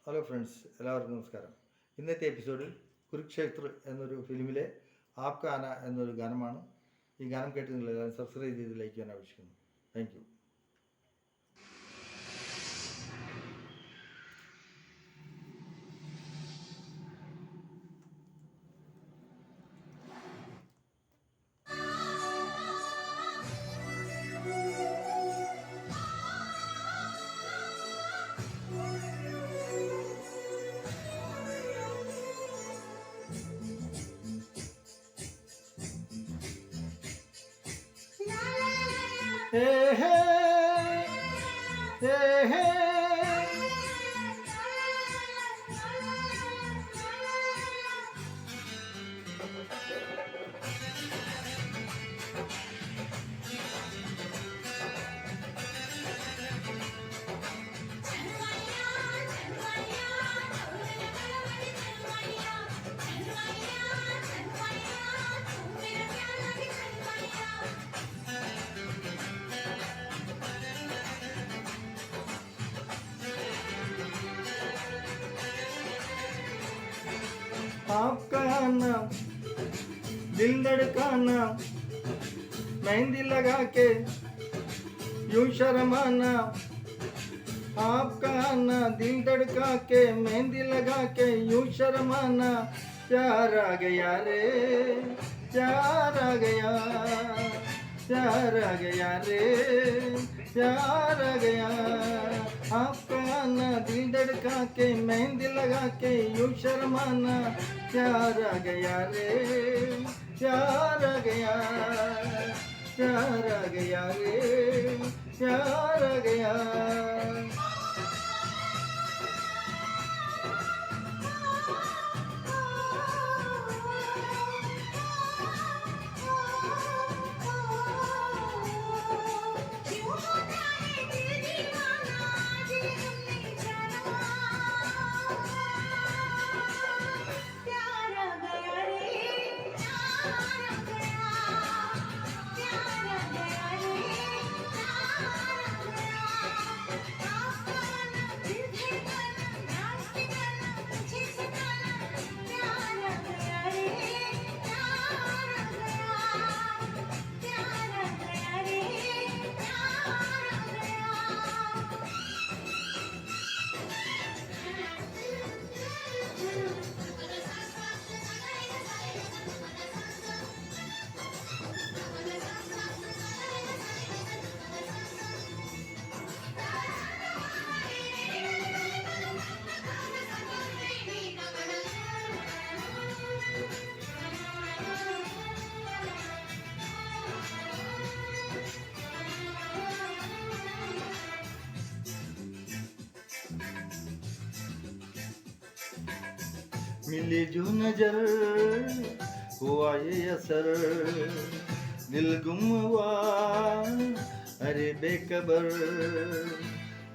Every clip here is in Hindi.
ഹലോ ഫ്രണ്ട്സ്, എല്ലാവർക്കും നമസ്കാരം. ഇന്നത്തെ എപ്പിസോഡിൽ കുരുക്ഷേത്ര എന്നൊരു ഫിലിമിലെ ആപ്ക ആന എന്നൊരു ഗാനമാണ്. ഈ ഗാനം കേട്ട് നിങ്ങളെല്ലാവരും സബ്സ്ക്രൈബ് ചെയ്ത് ലൈക്ക് ചെയ്യാൻ ആവശ്യപ്പെടുന്നു. Thank you. Hey, hey, hey, hey. आपका नाम दिल धड़काना, मेहंदी लगा के यूं शर्माना. आपका आना दिल धड़का के मेहंदी लगा के यूं शर्माना. प्यार आ गया रे, प्यार आ गया, प्यार आ गया रे, प्यार आ गया. आपका आना दिल धड़का के मेहंदी लगा के यूं शर्माना. प्यार आ गया रे, प्यार आ गया, प्यार आ गया रे, प्यार आ गया. मिली जो नजर हुआ ये असर, दिल गुम हुआ अरे बेखबर.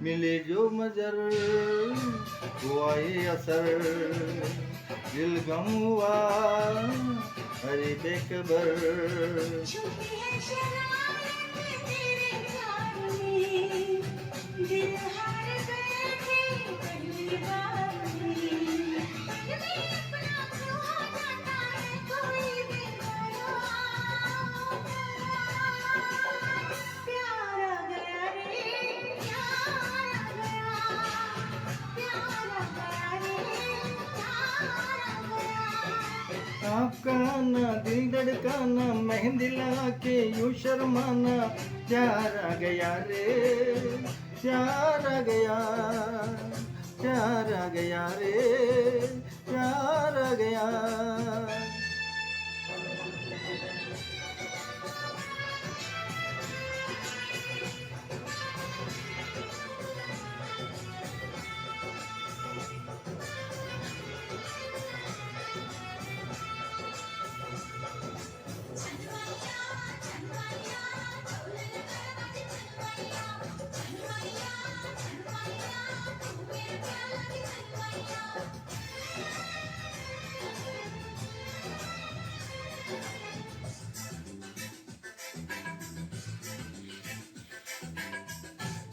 मिली जो नजर हुआ ये असर, दिल गम हुआ अरे बेखबर. आपका आना दिल धड़काना, मेहंदी लगा के यूं शर्माना. प्यार आ गया रे, प्यार आ गया, प्यार आ गया रे, प्यार आ गया.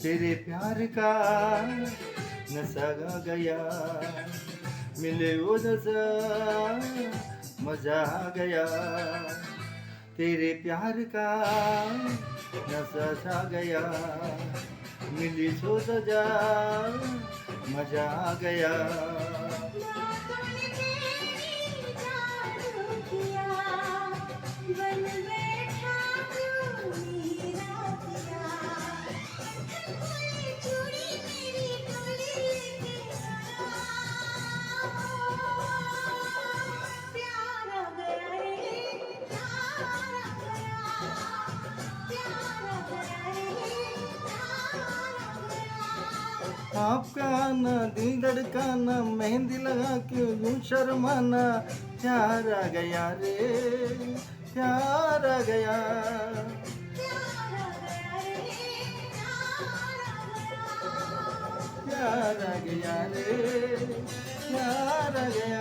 तेरे प्यार का नशा आ गया, मिले वो नशा मजा आ गया, तेरे प्यार का नशा छा गया, मिली सो सजा मजा आ गया। आपका आना दिल धड़काना, मेहंदी लगा के यूं शर्माना, प्यार आ गया रे, प्यार आ गया, प्यार आ गया रे, प्यार आ गया।